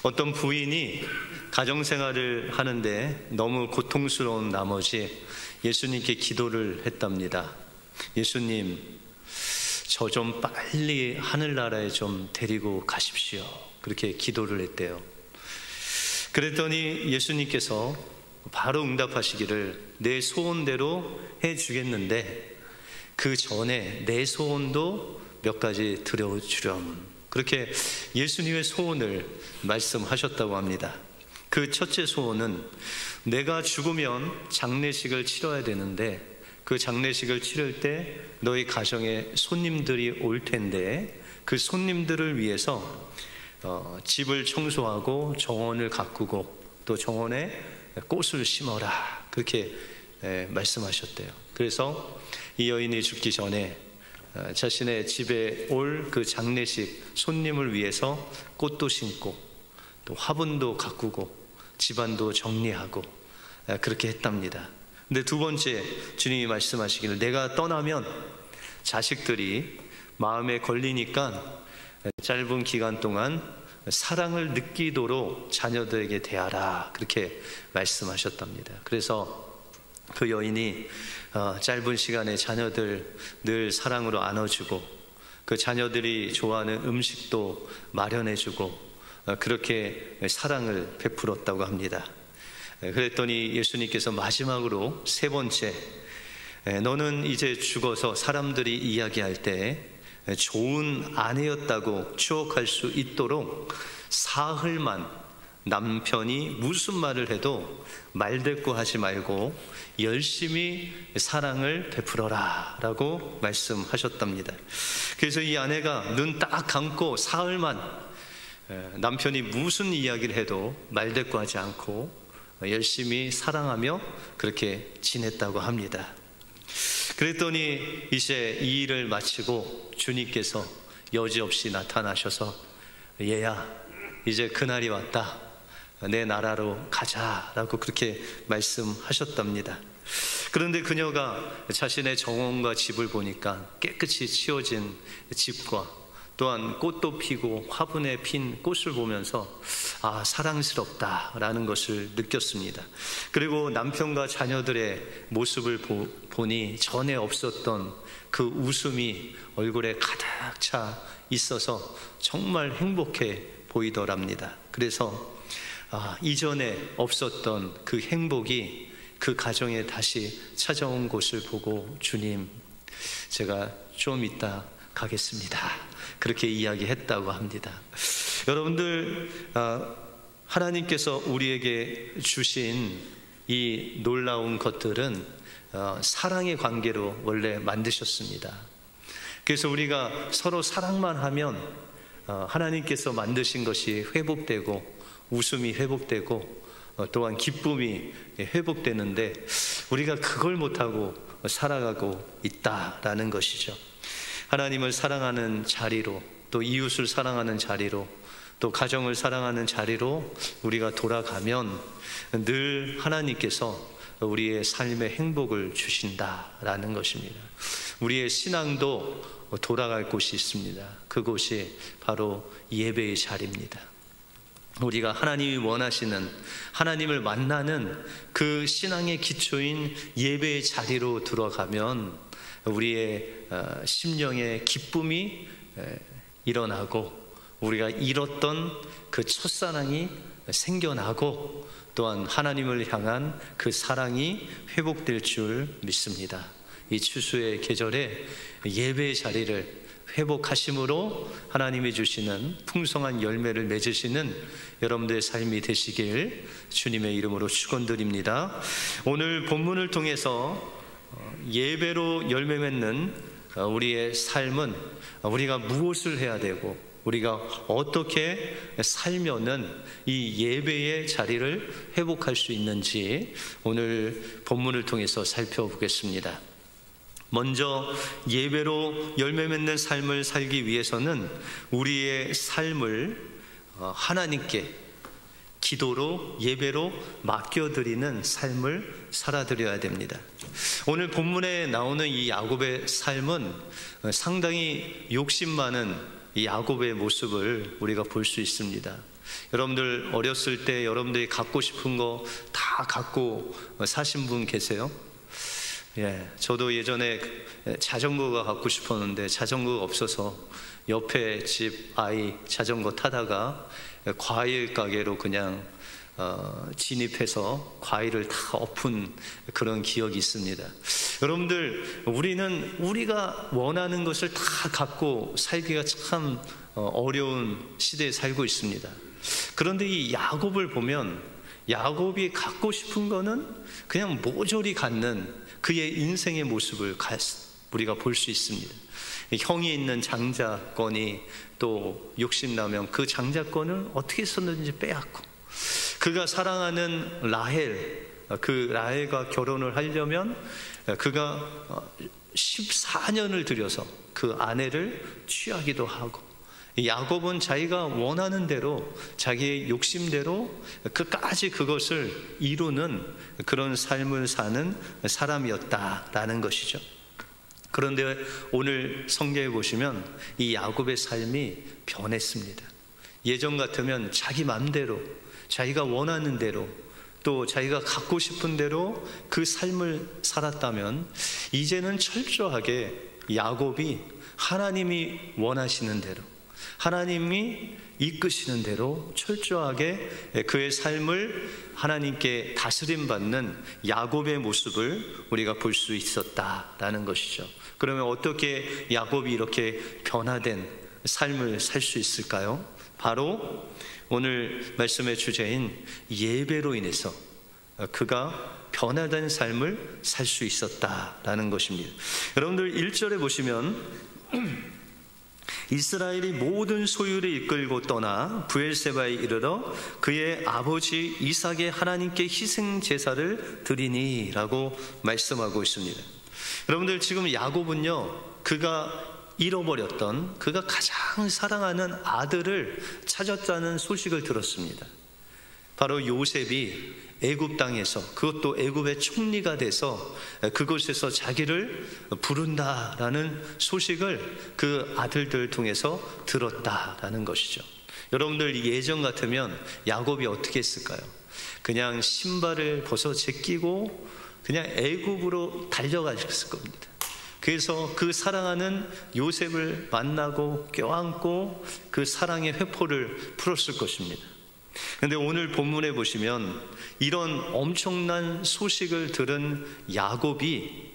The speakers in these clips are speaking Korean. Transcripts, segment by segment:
어떤 부인이 가정생활을 하는데 너무 고통스러운 나머지 예수님께 기도를 했답니다. 예수님, 저 좀 빨리 하늘나라에 좀 데리고 가십시오. 그렇게 기도를 했대요. 그랬더니 예수님께서 바로 응답하시기를 내 소원대로 해주겠는데 그 전에 내 소원도 몇 가지 드려주렴. 그렇게 예수님의 소원을 말씀하셨다고 합니다. 그 첫째 소원은 내가 죽으면 장례식을 치러야 되는데 그 장례식을 치를 때 너희 가정에 손님들이 올 텐데 그 손님들을 위해서 집을 청소하고 정원을 가꾸고 또 정원에 꽃을 심어라. 그렇게 말씀하셨대요. 그래서 이 여인이 죽기 전에 자신의 집에 올 그 장례식 손님을 위해서 꽃도 심고 또 화분도 가꾸고 집안도 정리하고 그렇게 했답니다. 근데 두 번째, 주님이 말씀하시기를 내가 떠나면 자식들이 마음에 걸리니까 짧은 기간 동안 사랑을 느끼도록 자녀들에게 대하라. 그렇게 말씀하셨답니다. 그래서 그 여인이 짧은 시간에 자녀들 늘 사랑으로 안아주고 그 자녀들이 좋아하는 음식도 마련해주고 그렇게 사랑을 베풀었다고 합니다. 그랬더니 예수님께서 마지막으로 세 번째, 너는 이제 죽어서 사람들이 이야기할 때 좋은 아내였다고 추억할 수 있도록 사흘만 남편이 무슨 말을 해도 말대꾸하지 말고 열심히 사랑을 베풀어라 라고 말씀하셨답니다. 그래서 이 아내가 눈 딱 감고 사흘만 남편이 무슨 이야기를 해도 말대꾸하지 않고 열심히 사랑하며 그렇게 지냈다고 합니다. 그랬더니 이제 이 일을 마치고 주님께서 여지없이 나타나셔서 얘야, 이제 그날이 왔다. 내 나라로 가자라고 그렇게 말씀하셨답니다. 그런데 그녀가 자신의 정원과 집을 보니까 깨끗이 치워진 집과 또한 꽃도 피고 화분에 핀 꽃을 보면서 사랑스럽다라는 것을 느꼈습니다. 그리고 남편과 자녀들의 모습을 보니 전에 없었던 그 웃음이 얼굴에 가득 차 있어서 정말 행복해 보이더랍니다. 그래서 이전에 없었던 그 행복이 그 가정에 다시 찾아온 것을 보고 주님, 제가 좀 이따 가겠습니다. 그렇게 이야기했다고 합니다. 여러분들, 하나님께서 우리에게 주신 이 놀라운 것들은 사랑의 관계로 원래 만드셨습니다. 그래서 우리가 서로 사랑만 하면 하나님께서 만드신 것이 회복되고 웃음이 회복되고 또한 기쁨이 회복되는데 우리가 그걸 못하고 살아가고 있다라는 것이죠. 하나님을 사랑하는 자리로, 또 이웃을 사랑하는 자리로, 또 가정을 사랑하는 자리로 우리가 돌아가면 늘 하나님께서 우리의 삶에 행복을 주신다라는 것입니다. 우리의 신앙도 돌아갈 곳이 있습니다. 그곳이 바로 예배의 자리입니다. 우리가 하나님이 원하시는, 하나님을 만나는 그 신앙의 기초인 예배의 자리로 들어가면 우리의 심령의 기쁨이 일어나고 우리가 잃었던 그 첫사랑이 생겨나고 또한 하나님을 향한 그 사랑이 회복될 줄 믿습니다. 이 추수의 계절에 예배의 자리를 회복하심으로 하나님이 주시는 풍성한 열매를 맺으시는 여러분들의 삶이 되시길 주님의 이름으로 축원드립니다. 오늘 본문을 통해서 예배로 열매 맺는 우리의 삶은 우리가 무엇을 해야 되고 우리가 어떻게 살면은 이 예배의 자리를 회복할 수 있는지 오늘 본문을 통해서 살펴보겠습니다. 먼저 예배로 열매 맺는 삶을 살기 위해서는 우리의 삶을 하나님께 기도로 예배로 맡겨드리는 삶을 살아드려야 됩니다. 오늘 본문에 나오는 이 야곱의 삶은 상당히 욕심 많은 이 야곱의 모습을 우리가 볼 수 있습니다. 여러분들 어렸을 때 여러분들이 갖고 싶은 거 다 갖고 사신 분 계세요? 예, 저도 예전에 자전거가 갖고 싶었는데 자전거가 없어서 옆에 집 아이 자전거 타다가 과일 가게로 그냥 진입해서 과일을 다 엎은 그런 기억이 있습니다. 여러분들, 우리는 우리가 원하는 것을 다 갖고 살기가 참 어려운 시대에 살고 있습니다. 그런데 이 야곱을 보면 야곱이 갖고 싶은 거는 그냥 모조리 갖는 그의 인생의 모습을 우리가 볼 수 있습니다. 형이 있는 장자권이 또 욕심나면 그 장자권을 어떻게 해서든지 빼앗고, 그가 사랑하는 라헬, 그 라헬과 결혼을 하려면 그가 14년을 들여서 그 아내를 취하기도 하고, 야곱은 자기가 원하는 대로 자기의 욕심대로 끝까지 그것을 이루는 그런 삶을 사는 사람이었다라는 것이죠. 그런데 오늘 성경에 보시면 이 야곱의 삶이 변했습니다. 예전 같으면 자기 마음대로, 자기가 원하는 대로, 또 자기가 갖고 싶은 대로 그 삶을 살았다면, 이제는 철저하게 야곱이 하나님이 원하시는 대로, 하나님이 이끄시는 대로 철저하게 그의 삶을 하나님께 다스림받는 야곱의 모습을 우리가 볼 수 있었다라는 것이죠. 그러면 어떻게 야곱이 이렇게 변화된 삶을 살 수 있을까요? 바로 오늘 말씀의 주제인 예배로 인해서 그가 변화된 삶을 살 수 있었다라는 것입니다. 여러분들 1절에 보시면 이스라엘이 모든 소유를 이끌고 떠나 브엘세바에 이르러 그의 아버지 이삭의 하나님께 희생 제사를 드리니 라고 말씀하고 있습니다. 여러분들, 지금 야곱은요, 그가 잃어버렸던, 그가 가장 사랑하는 아들을 찾았다는 소식을 들었습니다. 바로 요셉이 애굽 땅에서, 그것도 애굽의 총리가 돼서 그곳에서 자기를 부른다라는 소식을 그 아들들 통해서 들었다라는 것이죠. 여러분들, 예전 같으면 야곱이 어떻게 했을까요? 그냥 신발을 벗어 제끼고 그냥 애굽으로 달려갔을 겁니다. 그래서 그 사랑하는 요셉을 만나고 껴안고 그 사랑의 회포를 풀었을 것입니다. 그런데 오늘 본문에 보시면 이런 엄청난 소식을 들은 야곱이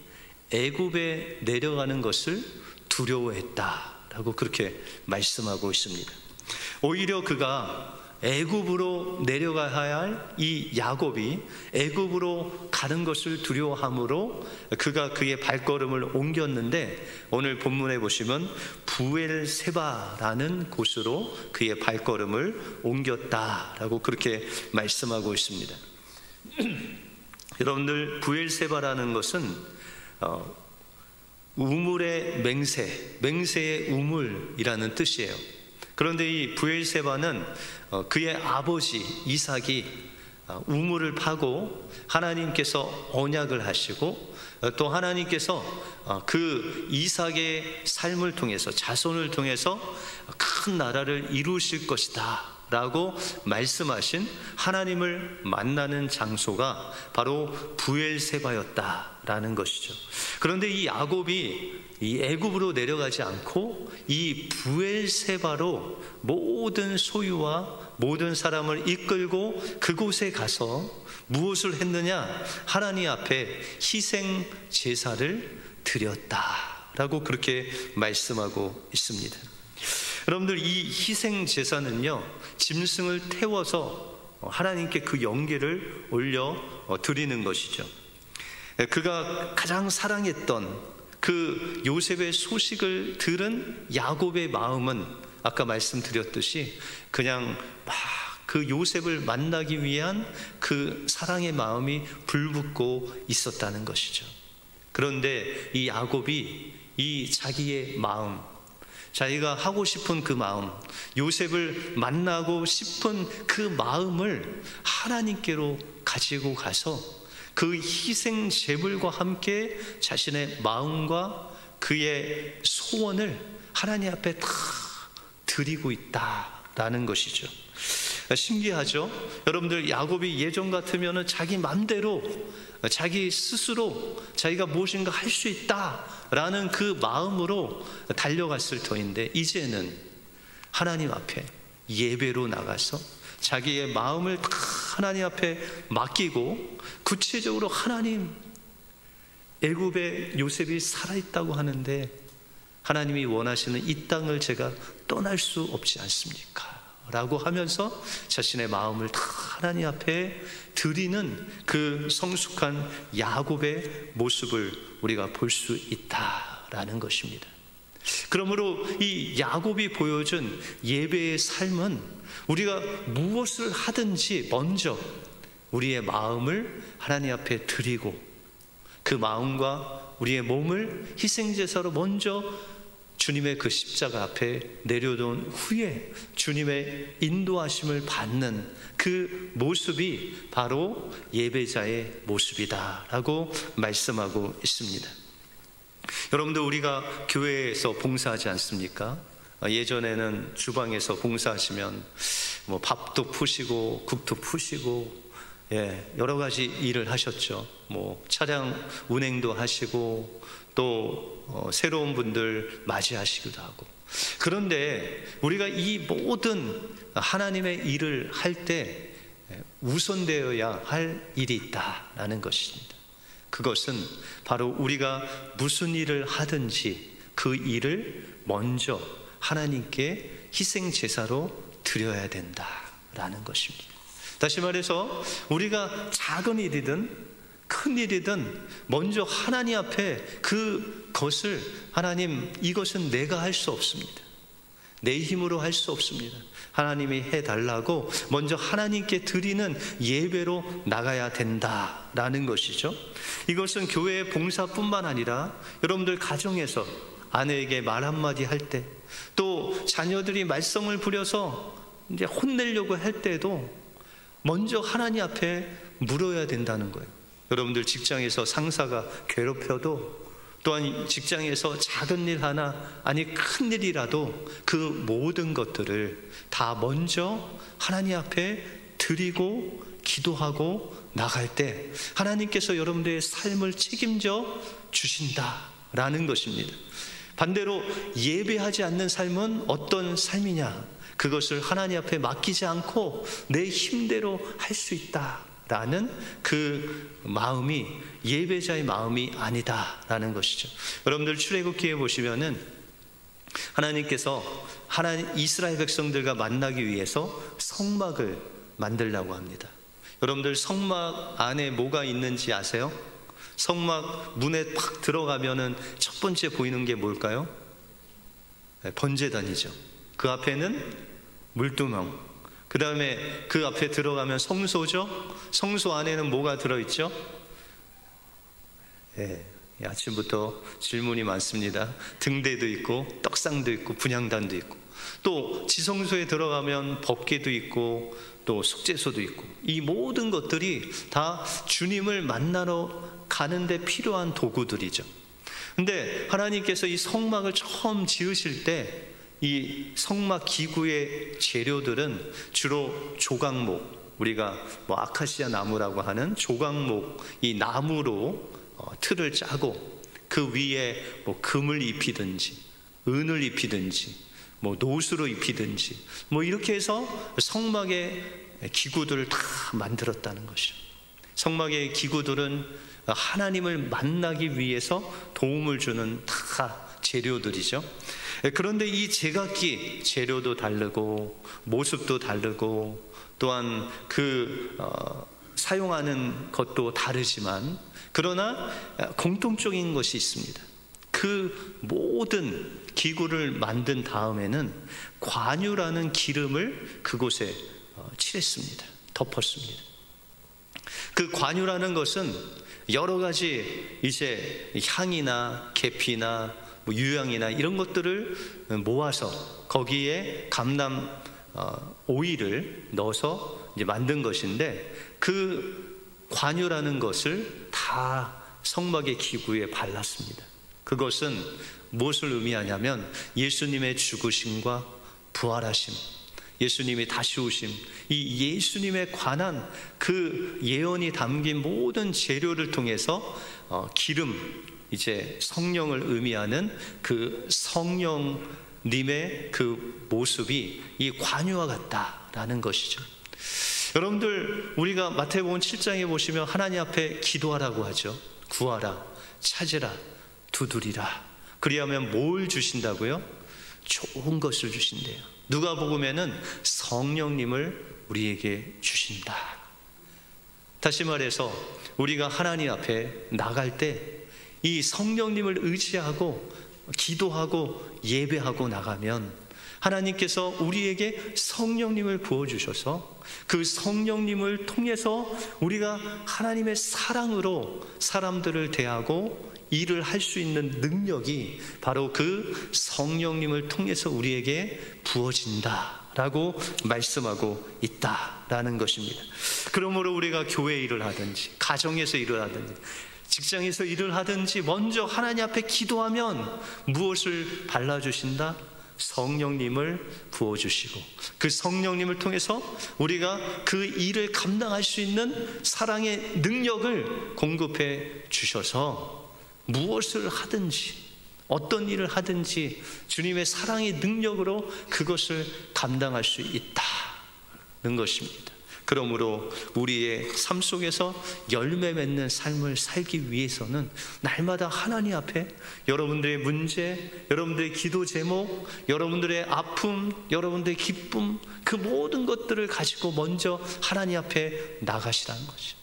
애굽에 내려가는 것을 두려워했다라고 그렇게 말씀하고 있습니다. 오히려 그가 애굽으로 내려가야 할 이 야곱이 애굽으로 가는 것을 두려워함으로 그가 그의 발걸음을 옮겼는데, 오늘 본문에 보시면 부엘세바라는 곳으로 그의 발걸음을 옮겼다라고 그렇게 말씀하고 있습니다. 여러분들, 부엘세바라는 것은 우물의 맹세, 맹세의 우물이라는 뜻이에요. 그런데 이 부엘세바는 그의 아버지 이삭이 우물을 파고 하나님께서 언약을 하시고, 또 하나님께서 그 이삭의 삶을 통해서, 자손을 통해서 큰 나라를 이루실 것이다 라고 말씀하신 하나님을 만나는 장소가 바로 부엘세바였다라는 것이죠. 그런데 이 야곱이 이 애굽으로 내려가지 않고 이 부엘세바로 모든 소유와 모든 사람을 이끌고 그곳에 가서 무엇을 했느냐? 하나님 앞에 희생 제사를 드렸다라고 그렇게 말씀하고 있습니다. 여러분들, 이 희생 제사는요, 짐승을 태워서 하나님께 그 영계를 올려 드리는 것이죠. 그가 가장 사랑했던 그 요셉의 소식을 들은 야곱의 마음은 아까 말씀드렸듯이 그냥 막 그 요셉을 만나기 위한 그 사랑의 마음이 불붙고 있었다는 것이죠. 그런데 이 야곱이 이 자기의 마음, 자기가 하고 싶은 그 마음, 요셉을 만나고 싶은 그 마음을 하나님께로 가지고 가서 그 희생 제물과 함께 자신의 마음과 그의 소원을 하나님 앞에 다 드리고 있다라는 것이죠. 신기하죠? 여러분들, 야곱이 예전 같으면 자기 맘대로, 자기 스스로 자기가 무엇인가 할 수 있다라는 그 마음으로 달려갔을 터인데, 이제는 하나님 앞에 예배로 나가서 자기의 마음을 다 하나님 앞에 맡기고, 구체적으로 하나님, 애굽에 요셉이 살아있다고 하는데 하나님이 원하시는 이 땅을 제가 떠날 수 없지 않습니까? 라고 하면서 자신의 마음을 다 하나님 앞에 드리는 그 성숙한 야곱의 모습을 우리가 볼 수 있다라는 것입니다. 그러므로 이 야곱이 보여준 예배의 삶은 우리가 무엇을 하든지 먼저 우리의 마음을 하나님 앞에 드리고, 그 마음과 우리의 몸을 희생제사로 먼저 주님의 그 십자가 앞에 내려놓은 후에 주님의 인도하심을 받는 그 모습이 바로 예배자의 모습이다라고 말씀하고 있습니다. 여러분들, 우리가 교회에서 봉사하지 않습니까? 예전에는 주방에서 봉사하시면 뭐 밥도 푸시고 국도 푸시고, 여러 가지 일을 하셨죠. 뭐 차량 운행도 하시고, 또 새로운 분들 맞이하시기도 하고. 그런데 우리가 이 모든 하나님의 일을 할 때 우선되어야 할 일이 있다라는 것입니다. 그것은 바로 우리가 무슨 일을 하든지 그 일을 먼저 하나님께 희생 제사로 드려야 된다라는 것입니다. 다시 말해서 우리가 작은 일이든 큰 일이든 먼저 하나님 앞에 그것을, 하나님, 이것은 내가 할 수 없습니다. 내 힘으로 할 수 없습니다. 하나님이 해달라고 먼저 하나님께 드리는 예배로 나가야 된다라는 것이죠. 이것은 교회의 봉사뿐만 아니라 여러분들 가정에서 아내에게 말 한마디 할 때, 또 자녀들이 말썽을 부려서 이제 혼내려고 할 때도 먼저 하나님 앞에 물어야 된다는 거예요. 여러분들, 직장에서 상사가 괴롭혀도, 또한 직장에서 작은 일 하나, 아니 큰 일이라도 그 모든 것들을 다 먼저 하나님 앞에 드리고 기도하고 나갈 때 하나님께서 여러분들의 삶을 책임져 주신다라는 것입니다. 반대로 예배하지 않는 삶은 어떤 삶이냐? 그것을 하나님 앞에 맡기지 않고 내 힘대로 할 수 있다라는 그 마음이 예배자의 마음이 아니다라는 것이죠. 여러분들, 출애굽기에 보시면은 하나님께서 이스라엘 백성들과 만나기 위해서 성막을 만들려고 합니다. 여러분들, 성막 안에 뭐가 있는지 아세요? 성막 문에 팍 들어가면은 첫 번째 보이는 게 뭘까요? 번제단이죠. 그 앞에는 물두멍, 그 다음에 그 앞에 들어가면 성소죠. 성소 안에는 뭐가 들어있죠? 아침부터 질문이 많습니다. 등대도 있고 떡상도 있고 분향단도 있고, 또 지성소에 들어가면 법궤도 있고 또 속죄소도 있고, 이 모든 것들이 다 주님을 만나러 가는데 필요한 도구들이죠. 근데 하나님께서 이 성막을 처음 지으실 때 이 성막 기구의 재료들은 주로 조각목, 우리가 뭐 아카시아 나무라고 하는 조각목, 이 나무로 틀을 짜고, 그 위에 뭐 금을 입히든지 은을 입히든지 뭐 노수로 입히든지 뭐 이렇게 해서 성막의 기구들을 다 만들었다는 것이죠. 성막의 기구들은 하나님을 만나기 위해서 도움을 주는 다 재료들이죠. 그런데 이 제각기 재료도 다르고 모습도 다르고, 또한 사용하는 것도 다르지만, 그러나 공통적인 것이 있습니다. 그 모든 기구를 만든 다음에는 관유라는 기름을 그곳에 칠했습니다. 덮었습니다. 그 관유라는 것은 여러 가지 이제 향이나 계피나 뭐 유향이나 이런 것들을 모아서 거기에 감람 오일을 넣어서 이제 만든 것인데, 그 관유라는 것을 다 성막의 기구에 발랐습니다. 그것은 무엇을 의미하냐면 예수님의 죽으심과 부활하심, 예수님이 다시 오심, 이 예수님에 관한 그 예언이 담긴 모든 재료를 통해서 기름, 이제 성령을 의미하는 그 성령님의 그 모습이 이 관유와 같다라는 것이죠. 여러분들, 우리가 마태복음 7장에 보시면 하나님 앞에 기도하라고 하죠. 구하라, 찾으라, 두드리라. 그리하면 뭘 주신다고요? 좋은 것을 주신대요. 누가복음에는 성령님을 우리에게 주신다. 다시 말해서 우리가 하나님 앞에 나갈 때 이 성령님을 의지하고 기도하고 예배하고 나가면 하나님께서 우리에게 성령님을 부어주셔서 그 성령님을 통해서 우리가 하나님의 사랑으로 사람들을 대하고 일을 할 수 있는 능력이 바로 그 성령님을 통해서 우리에게 부어진다라고 말씀하고 있다라는 것입니다. 그러므로 우리가 교회 일을 하든지 가정에서 일을 하든지 직장에서 일을 하든지 먼저 하나님 앞에 기도하면 무엇을 발라주신다? 성령님을 부어주시고 그 성령님을 통해서 우리가 그 일을 감당할 수 있는 사랑의 능력을 공급해 주셔서 무엇을 하든지 어떤 일을 하든지 주님의 사랑의 능력으로 그것을 감당할 수 있다는 것입니다. 그러므로 우리의 삶 속에서 열매 맺는 삶을 살기 위해서는 날마다 하나님 앞에 여러분들의 문제, 여러분들의 기도 제목, 여러분들의 아픔, 여러분들의 기쁨, 그 모든 것들을 가지고 먼저 하나님 앞에 나가시라는 거죠.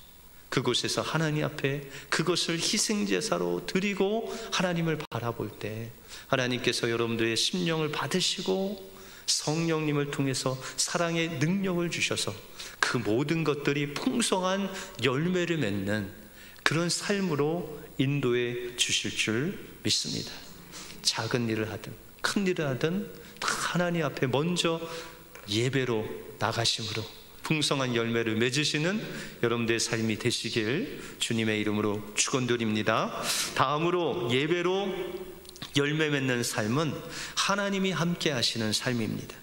그곳에서 하나님 앞에 그것을 희생제사로 드리고 하나님을 바라볼 때 하나님께서 여러분들의 심령을 받으시고 성령님을 통해서 사랑의 능력을 주셔서 그 모든 것들이 풍성한 열매를 맺는 그런 삶으로 인도해 주실 줄 믿습니다. 작은 일을 하든 큰 일을 하든 다 하나님 앞에 먼저 예배로 나가심으로 풍성한 열매를 맺으시는 여러분들의 삶이 되시길 주님의 이름으로 축원드립니다. 다음으로 예배로 열매 맺는 삶은 하나님이 함께 하시는 삶입니다.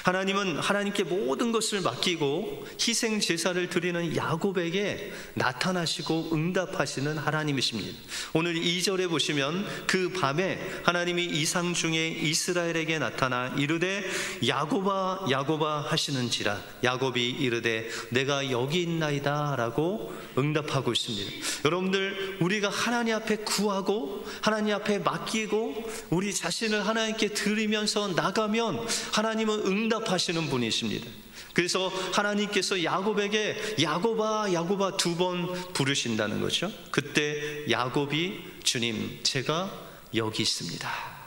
하나님은 하나님께 모든 것을 맡기고 희생 제사를 드리는 야곱에게 나타나시고 응답하시는 하나님이십니다. 오늘 2절에 보시면 그 밤에 하나님이 이상 중에 이스라엘에게 나타나 이르되 야곱아 야곱아 하시는지라 야곱이 이르되 내가 여기 있나이다 라고 응답하고 있습니다. 여러분들, 우리가 하나님 앞에 구하고 하나님 앞에 맡기고 우리 자신을 하나님께 드리면서 나가면 하나님은 응답하시는 분이십니다. 그래서 하나님께서 야곱에게 야곱아 야곱아 2번 부르신다는 거죠. 그때 야곱이 주님 제가 여기 있습니다.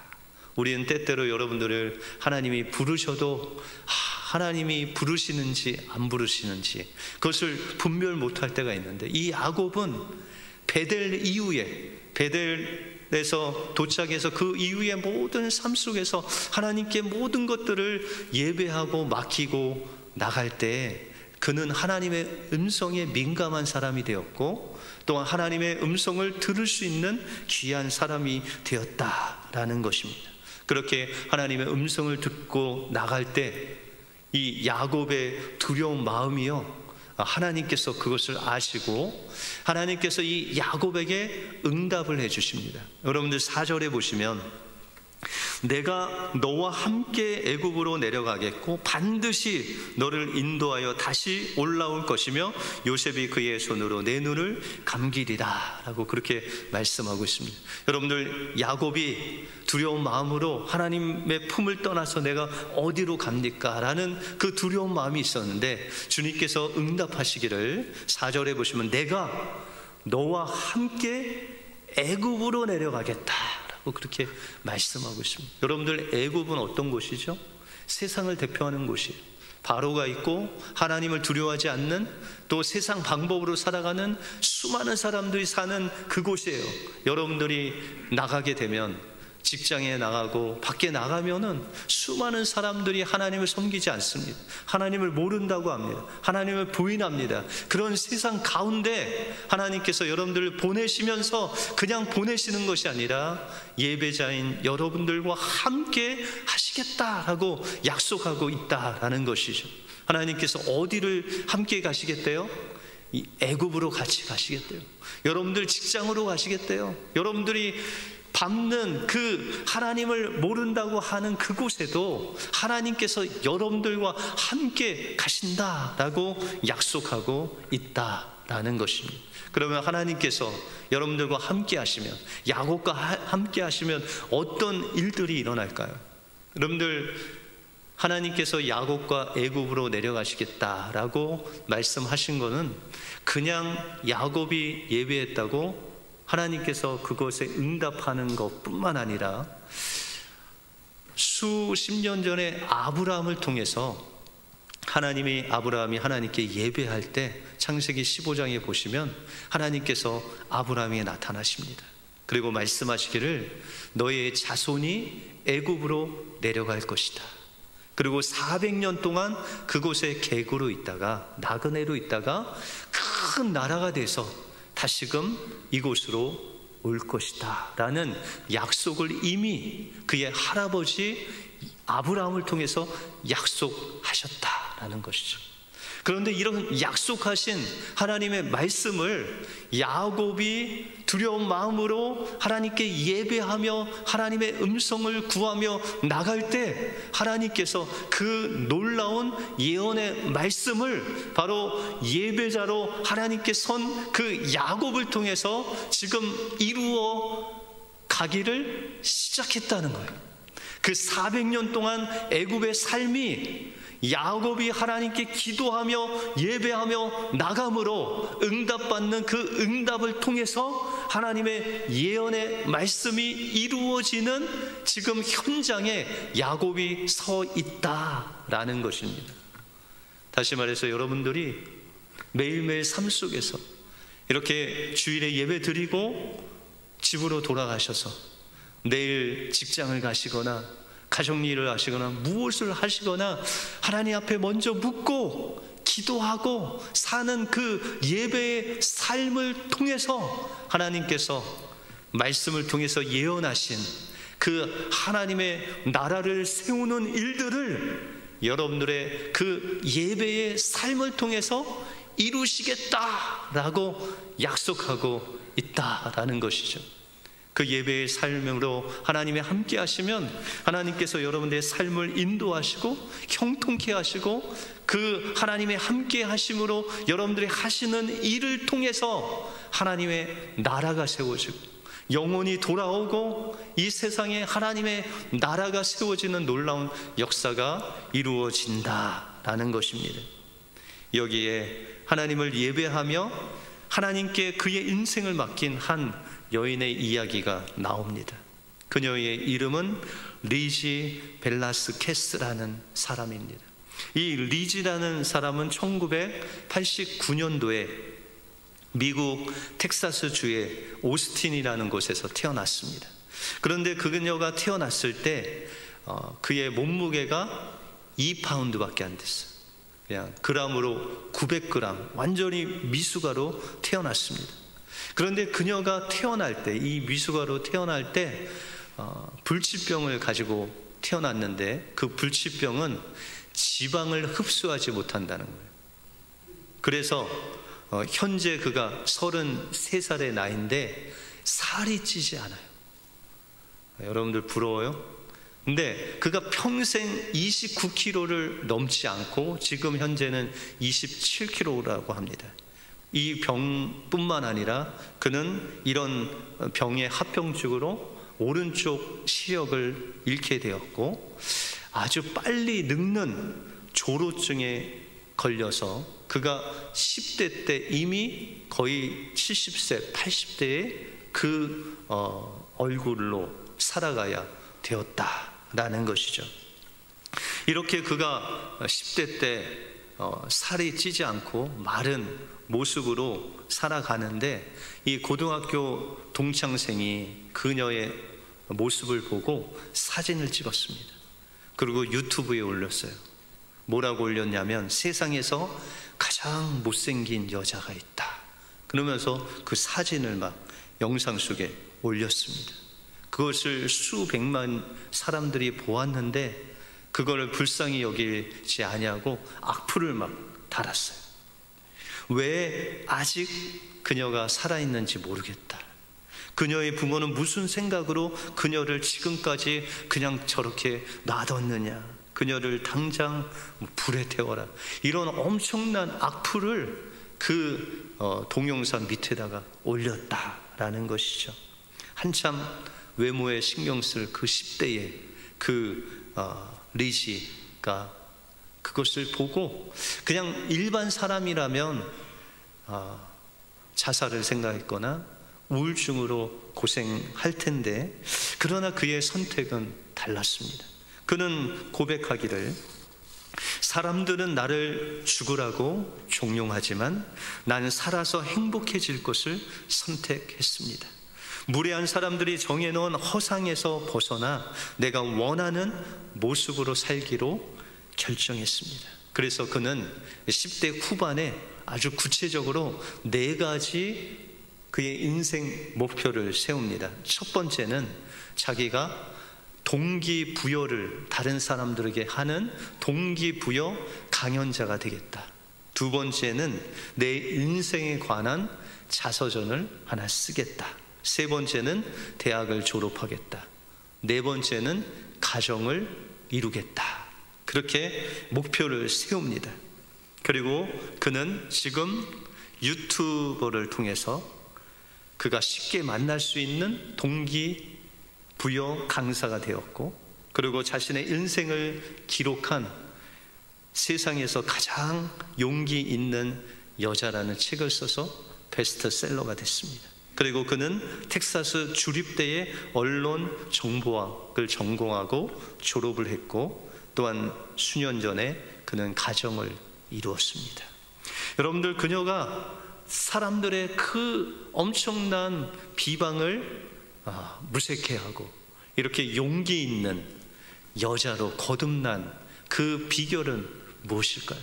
우리는 때때로 여러분들을 하나님이 부르셔도 하나님이 부르시는지 안 부르시는지 그것을 분별 못할 때가 있는데 이 야곱은 베델 이후에 베델에서 도착해서 그 이후의 모든 삶 속에서 하나님께 모든 것들을 예배하고 맡기고 나갈 때 그는 하나님의 음성에 민감한 사람이 되었고 또한 하나님의 음성을 들을 수 있는 귀한 사람이 되었다라는 것입니다. 그렇게 하나님의 음성을 듣고 나갈 때 이 야곱의 두려운 마음이요 하나님께서 그것을 아시고 하나님께서 이 야곱에게 응답을 해주십니다. 여러분들 4절에 보시면 내가 너와 함께 애굽으로 내려가겠고 반드시 너를 인도하여 다시 올라올 것이며 요셉이 그의 손으로 내 눈을 감기리라 라고 그렇게 말씀하고 있습니다. 여러분들, 야곱이 두려운 마음으로 하나님의 품을 떠나서 내가 어디로 갑니까? 라는 그 두려운 마음이 있었는데 주님께서 응답하시기를 4절에 보시면 내가 너와 함께 애굽으로 내려가겠다 그렇게 말씀하고 있습니다. 여러분들, 애굽은 어떤 곳이죠? 세상을 대표하는 곳이에요. 바로가 있고 하나님을 두려워하지 않는 또 세상 방법으로 살아가는 수많은 사람들이 사는 그곳이에요. 여러분들이 나가게 되면 직장에 나가고 밖에 나가면은 수많은 사람들이 하나님을 섬기지 않습니다. 하나님을 모른다고 합니다. 하나님을 부인합니다. 그런 세상 가운데 하나님께서 여러분들을 보내시면서 그냥 보내시는 것이 아니라 예배자인 여러분들과 함께 하시겠다라고 약속하고 있다라는 것이죠. 하나님께서 어디를 함께 가시겠대요? 이 애굽으로 같이 가시겠대요. 여러분들 직장으로 가시겠대요. 여러분들이 밟는 그 하나님을 모른다고 하는 그곳에도 하나님께서 여러분들과 함께 가신다라고 약속하고 있다라는 것입니다. 그러면 하나님께서 여러분들과 함께 하시면, 야곱과 함께 하시면 어떤 일들이 일어날까요? 여러분들, 하나님께서 야곱과 애굽으로 내려가시겠다라고 말씀하신 것은 그냥 야곱이 예배했다고 하나님께서 그것에 응답하는 것뿐만 아니라 수십 년 전에 아브라함을 통해서 아브라함이 하나님께 예배할 때 창세기 15장에 보시면 하나님께서 아브라함에게 나타나십니다. 그리고 말씀하시기를 너의 자손이 애굽으로 내려갈 것이다. 그리고 400년 동안 그곳에 객으로 있다가 나그네로 있다가 큰 나라가 돼서 다시금 이곳으로 올 것이다 라는 약속을 이미 그의 할아버지 아브라함을 통해서 약속하셨다라는 것이죠. 그런데 이런 약속하신 하나님의 말씀을 야곱이 두려운 마음으로 하나님께 예배하며 하나님의 음성을 구하며 나갈 때 하나님께서 그 놀라운 예언의 말씀을 바로 예배자로 하나님께 선 그 야곱을 통해서 지금 이루어 가기를 시작했다는 거예요. 그 400년 동안 애굽의 삶이 야곱이 하나님께 기도하며 예배하며 나감으로 응답받는 그 응답을 통해서 하나님의 예언의 말씀이 이루어지는 지금 현장에 야곱이 서 있다라는 것입니다. 다시 말해서 여러분들이 매일매일 삶 속에서 이렇게 주일에 예배 드리고 집으로 돌아가셔서 내일 직장을 가시거나 가정 일을 하시거나 무엇을 하시거나 하나님 앞에 먼저 묻고 기도하고 사는 그 예배의 삶을 통해서 하나님께서 말씀을 통해서 예언하신 그 하나님의 나라를 세우는 일들을 여러분들의 그 예배의 삶을 통해서 이루시겠다라고 약속하고 있다라는 것이죠. 그 예배의 삶으로 하나님이 함께 하시면 하나님께서 여러분들의 삶을 인도하시고 형통케 하시고 그 하나님의 함께 하심으로 여러분들이 하시는 일을 통해서 하나님의 나라가 세워지고 영혼이 돌아오고 이 세상에 하나님의 나라가 세워지는 놀라운 역사가 이루어진다라는 것입니다. 여기에 하나님을 예배하며 하나님께 그의 인생을 맡긴 한 여인의 이야기가 나옵니다. 그녀의 이름은 리지 벨라스케스라는 사람입니다. 이 리지라는 사람은 1989년도에 미국 텍사스주의 오스틴이라는 곳에서 태어났습니다. 그런데 그녀가 태어났을 때 그의 몸무게가 2파운드밖에 안 됐어요. 그냥 그람으로 900g, 완전히 미숙아로 태어났습니다. 그런데 그녀가 태어날 때, 이 미숙아로 태어날 때 불치병을 가지고 태어났는데 그 불치병은 지방을 흡수하지 못한다는 거예요. 그래서 현재 그가 33살의 나이인데 살이 찌지 않아요. 여러분들 부러워요? 근데 그가 평생 29kg를 넘지 않고 지금 현재는 27kg라고 합니다. 이 병뿐만 아니라 그는 이런 병의 합병증으로 오른쪽 시력을 잃게 되었고 아주 빨리 늙는 조로증에 걸려서 그가 10대 때 이미 거의 70세, 80대의 그 얼굴로 살아가야 되었다라는 것이죠. 이렇게 그가 10대 때 살이 찌지 않고 마른 모습으로 살아가는데 이 고등학교 동창생이 그녀의 모습을 보고 사진을 찍었습니다. 그리고 유튜브에 올렸어요. 뭐라고 올렸냐면 세상에서 가장 못생긴 여자가 있다. 그러면서 그 사진을 막 영상 속에 올렸습니다. 그것을 수백만 사람들이 보았는데 그거를 불쌍히 여기지 아니하고 악플을 막 달았어요. 왜 아직 그녀가 살아있는지 모르겠다. 그녀의 부모는 무슨 생각으로 그녀를 지금까지 그냥 저렇게 놔뒀느냐. 그녀를 당장 불에 태워라. 이런 엄청난 악플을 그 동영상 밑에다가 올렸다라는 것이죠. 한참 외모에 신경 쓸 그 10대의 그 리지가 그것을 보고 그냥 일반 사람이라면 자살을 생각했거나 우울증으로 고생할 텐데, 그러나 그의 선택은 달랐습니다. 그는 고백하기를, 사람들은 나를 죽으라고 종용하지만 나는 살아서 행복해질 것을 선택했습니다. 무례한 사람들이 정해놓은 허상에서 벗어나 내가 원하는 모습으로 살기로 결정했습니다. 그래서 그는 10대 후반에 아주 구체적으로 4가지 그의 인생 목표를 세웁니다. 첫 번째는 자기가 동기부여를 다른 사람들에게 하는 동기부여 강연자가 되겠다. 두 번째는 내 인생에 관한 자서전을 하나 쓰겠다. 세 번째는 대학을 졸업하겠다. 네 번째는 가정을 이루겠다. 그렇게 목표를 세웁니다. 그리고 그는 지금 유튜버를 통해서 그가 쉽게 만날 수 있는 동기부여 강사가 되었고, 그리고 자신의 인생을 기록한 세상에서 가장 용기 있는 여자라는 책을 써서 베스트셀러가 됐습니다. 그리고 그는 텍사스 주립대의 언론 정보학을 전공하고 졸업을 했고, 또한 수년 전에 그는 가정을 이루었습니다. 여러분들, 그녀가 사람들의 그 엄청난 비방을 무색해하고 이렇게 용기 있는 여자로 거듭난 그 비결은 무엇일까요?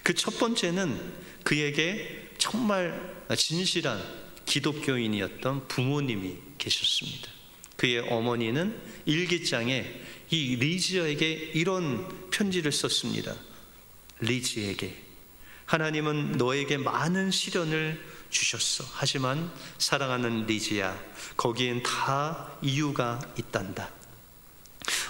그 첫 번째는 그에게 정말 진실한 기독교인이었던 부모님이 계셨습니다. 그의 어머니는 일기장에 이 리지에게 이런 편지를 썼습니다. 리지에게, 하나님은 너에게 많은 시련을 주셨어. 하지만 사랑하는 리지야, 거기엔 다 이유가 있단다.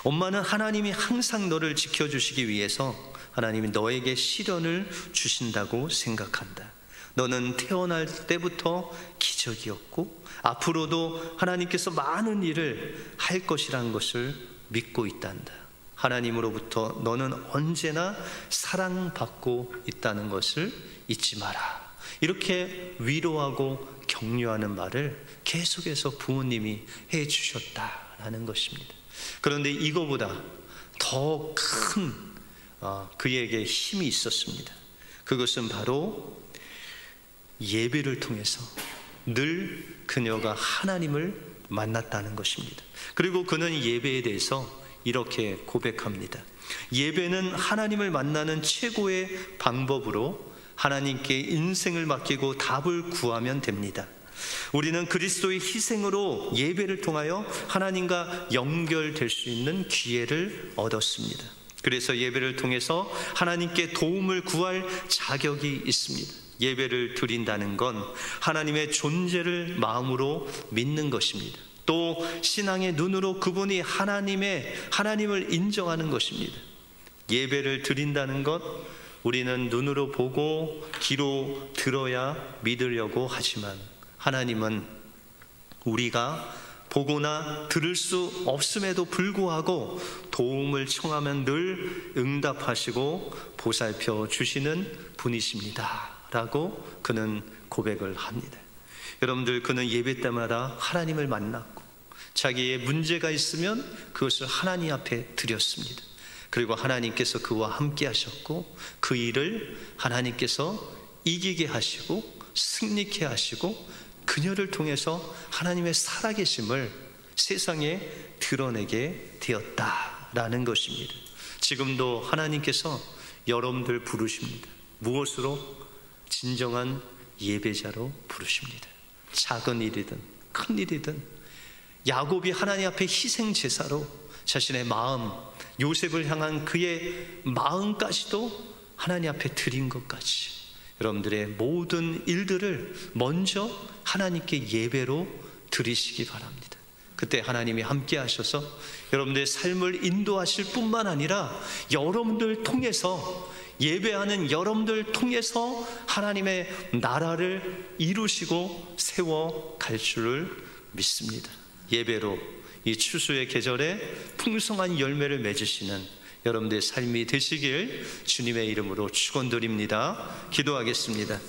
엄마는 하나님이 항상 너를 지켜주시기 위해서 하나님이 너에게 시련을 주신다고 생각한다. 너는 태어날 때부터 기적이었고 앞으로도 하나님께서 많은 일을 할 것이라는 것을 믿고 있단다. 하나님으로부터 너는 언제나 사랑받고 있다는 것을 잊지 마라. 이렇게 위로하고 격려하는 말을 계속해서 부모님이 해주셨다라는 것입니다. 그런데 이거보다 더 큰 그에게 힘이 있었습니다. 그것은 바로 예배를 통해서 늘 그녀가 하나님을 만났다는 것입니다. 그리고 그는 예배에 대해서 이렇게 고백합니다. 예배는 하나님을 만나는 최고의 방법으로 하나님께 인생을 맡기고 답을 구하면 됩니다. 우리는 그리스도의 희생으로 예배를 통하여 하나님과 연결될 수 있는 기회를 얻었습니다. 그래서 예배를 통해서 하나님께 도움을 구할 자격이 있습니다. 예배를 드린다는 건 하나님의 존재를 마음으로 믿는 것입니다. 또 신앙의 눈으로 그분이 하나님을 인정하는 것입니다. 예배를 드린다는 것, 우리는 눈으로 보고 귀로 들어야 믿으려고 하지만 하나님은 우리가 보거나 들을 수 없음에도 불구하고 도움을 청하면 늘 응답하시고 보살펴 주시는 분이십니다 라고 그는 고백을 합니다. 여러분들, 그는 예배 때마다 하나님을 만났고 자기의 문제가 있으면 그것을 하나님 앞에 드렸습니다. 그리고 하나님께서 그와 함께 하셨고 그 일을 하나님께서 이기게 하시고 승리케 하시고 그녀를 통해서 하나님의 살아계심을 세상에 드러내게 되었다라는 것입니다. 지금도 하나님께서 여러분들 부르십니다. 무엇으로? 진정한 예배자로 부르십니다. 작은 일이든 큰 일이든, 야곱이 하나님 앞에 희생 제사로 자신의 마음, 요셉을 향한 그의 마음까지도 하나님 앞에 드린 것까지, 여러분들의 모든 일들을 먼저 하나님께 예배로 드리시기 바랍니다. 그때 하나님이 함께 하셔서 여러분들의 삶을 인도하실 뿐만 아니라 여러분들 통해서, 예배하는 여러분들 통해서 하나님의 나라를 이루시고 세워갈 줄을 믿습니다. 예배로 이 추수의 계절에 풍성한 열매를 맺으시는 여러분들의 삶이 되시길 주님의 이름으로 축원드립니다. 기도하겠습니다.